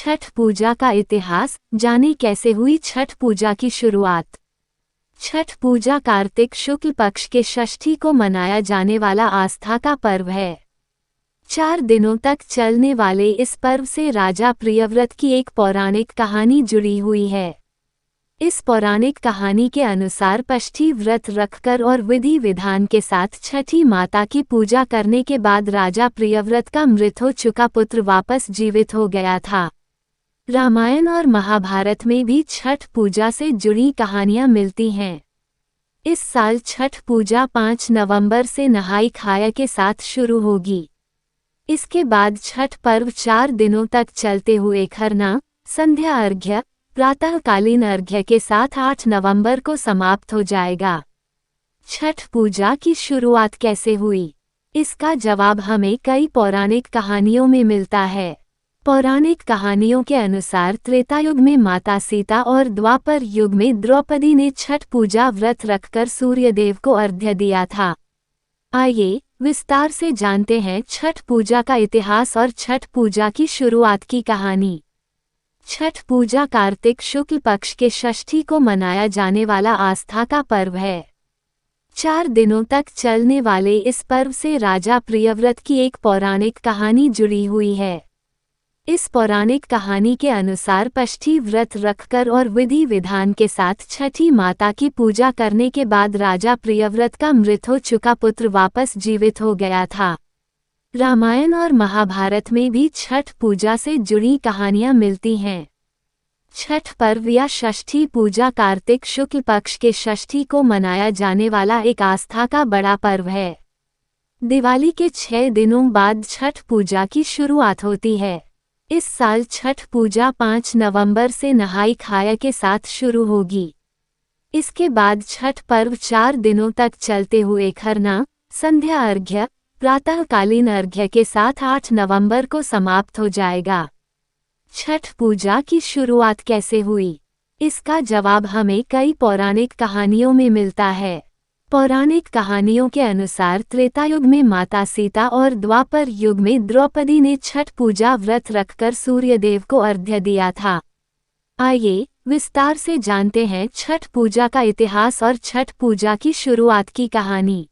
छठ पूजा का इतिहास, जाने कैसे हुई छठ पूजा की शुरुआत। छठ पूजा कार्तिक शुक्ल पक्ष के षष्ठी को मनाया जाने वाला आस्था का पर्व है। 4 दिनों तक चलने वाले इस पर्व से राजा प्रियव्रत की एक पौराणिक कहानी जुड़ी हुई है। इस पौराणिक कहानी के अनुसार षष्ठी व्रत रखकर और विधि विधान के साथ छठी माता की पूजा करने के बाद राजा प्रियव्रत का मृत हो चुका पुत्र वापस जीवित हो गया था। रामायण और महाभारत में भी छठ पूजा से जुड़ी कहानियां मिलती हैं। इस साल छठ पूजा 5 नवंबर से नहाई खाया के साथ शुरू होगी। इसके बाद छठ पर्व 4 दिनों तक चलते हुए खरना, संध्या अर्घ्य, प्रातःकालीन अर्घ्य के साथ 8 नवंबर को समाप्त हो जाएगा। छठ पूजा की शुरुआत कैसे हुई, इसका जवाब हमें कई पौराणिक कहानियों में मिलता है। पौराणिक कहानियों के अनुसार त्रेता युग में माता सीता और द्वापर युग में द्रौपदी ने छठ पूजा व्रत रखकर सूर्यदेव को अर्घ्य दिया था। आइए विस्तार से जानते हैं छठ पूजा का इतिहास और छठ पूजा की शुरुआत की कहानी। छठ पूजा कार्तिक शुक्ल पक्ष के षष्ठी को मनाया जाने वाला आस्था का पर्व है। 4 दिनों तक चलने वाले इस पर्व से राजा प्रियव्रत की एक पौराणिक कहानी जुड़ी हुई है। इस पौराणिक कहानी के अनुसार षष्ठी व्रत रखकर और विधि विधान के साथ छठी माता की पूजा करने के बाद राजा प्रियव्रत का मृत हो चुका पुत्र वापस जीवित हो गया था। रामायण और महाभारत में भी छठ पूजा से जुड़ी कहानियां मिलती हैं। छठ पर्व या षष्ठी पूजा कार्तिक शुक्ल पक्ष के षष्ठी को मनाया जाने वाला एक आस्था का बड़ा पर्व है। दिवाली के 6 दिनों बाद छठ पूजा की शुरुआत होती है। इस साल छठ पूजा 5 नवंबर से नहाई खाया के साथ शुरू होगी। इसके बाद छठ पर्व 4 दिनों तक चलते हुए खरना, संध्या अर्घ्य, प्रातःकालीन अर्घ्य के साथ 8 नवंबर को समाप्त हो जाएगा। छठ पूजा की शुरुआत कैसे हुई, इसका जवाब हमें कई पौराणिक कहानियों में मिलता है। पौराणिक कहानियों के अनुसार त्रेता युग में माता सीता और द्वापर युग में द्रौपदी ने छठ पूजा व्रत रखकर सूर्यदेव को अर्घ्य दिया था। आइए विस्तार से जानते हैं छठ पूजा का इतिहास और छठ पूजा की शुरुआत की कहानी।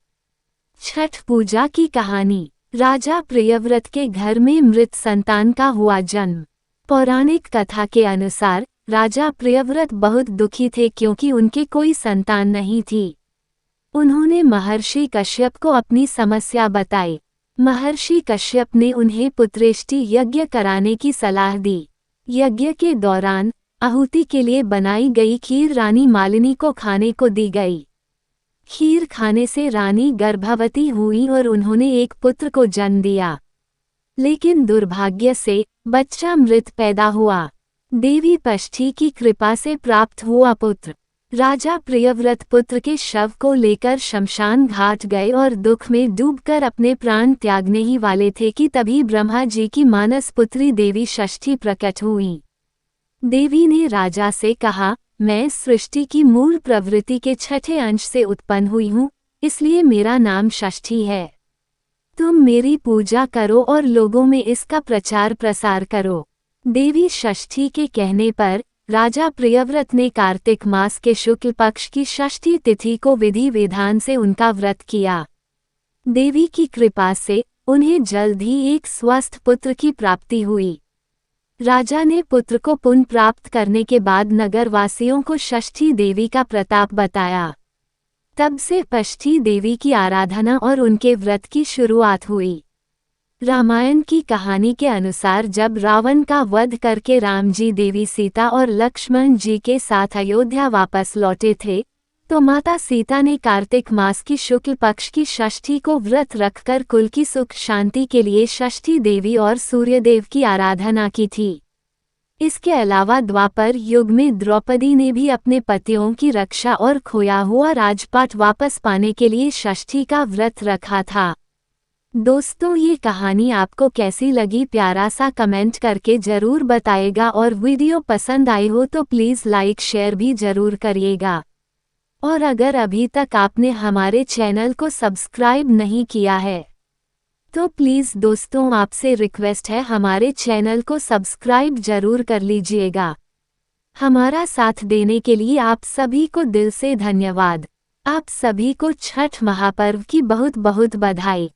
छठ पूजा की कहानी। राजा प्रियव्रत के घर में मृत संतान का हुआ जन्म। पौराणिक कथा के अनुसार राजा प्रियव्रत बहुत दुखी थे क्योंकि उनके कोई संतान नहीं थी। उन्होंने महर्षि कश्यप को अपनी समस्या बताई। महर्षि कश्यप ने उन्हें पुत्रेष्टि यज्ञ कराने की सलाह दी। यज्ञ के दौरान आहुति के लिए बनाई गई खीर रानी मालिनी को खाने को दी गई। खीर खाने से रानी गर्भवती हुई और उन्होंने एक पुत्र को जन्म दिया, लेकिन दुर्भाग्य से बच्चा मृत पैदा हुआ। देवी षष्ठी की कृपा से प्राप्त हुआ पुत्र। राजा प्रियव्रत पुत्र के शव को लेकर शमशान घाट गए और दुख में डूबकर अपने प्राण त्यागने ही वाले थे कि तभी ब्रह्मा जी की मानस पुत्री देवी षष्ठी प्रकट हुई। देवी ने राजा से कहा, मैं सृष्टि की मूल प्रवृत्ति के 6ठे अंश से उत्पन्न हुई हूँ, इसलिए मेरा नाम षष्ठी है। तुम मेरी पूजा करो और लोगों में इसका प्रचार प्रसार करो। देवी षष्ठी के कहने पर राजा प्रियव्रत ने कार्तिक मास के शुक्ल पक्ष की षष्ठी तिथि को विधि विधान से उनका व्रत किया। देवी की कृपा से उन्हें जल्द ही एक स्वस्थ पुत्र की प्राप्ति हुई। राजा ने पुत्र को पुण्य प्राप्त करने के बाद नगरवासियों को षष्ठी देवी का प्रताप बताया। तब से षष्ठी देवी की आराधना और उनके व्रत की शुरुआत हुई। रामायण की कहानी के अनुसार जब रावण का वध करके राम जी देवी सीता और लक्ष्मण जी के साथ अयोध्या वापस लौटे थे, तो माता सीता ने कार्तिक मास की शुक्ल पक्ष की षष्ठी को व्रत रखकर कुल की सुख शांति के लिए षष्ठी देवी और सूर्यदेव की आराधना की थी। इसके अलावा द्वापर युग में द्रौपदी ने भी अपने पतियों की रक्षा और खोया हुआ राजपाट वापस पाने के लिए षष्ठी का व्रत रखा था। दोस्तों, ये कहानी आपको कैसी लगी प्यारा सा कमेंट करके ज़रूर बताइएगा और वीडियो पसंद आई हो तो प्लीज़ लाइक शेयर भी ज़रूर करिएगा। और अगर अभी तक आपने हमारे चैनल को सब्सक्राइब नहीं किया है तो प्लीज़ दोस्तों आपसे रिक्वेस्ट है हमारे चैनल को सब्सक्राइब जरूर कर लीजिएगा। हमारा साथ देने के लिए आप सभी को दिल से धन्यवाद। आप सभी को छठ महापर्व की बहुत बहुत बधाई।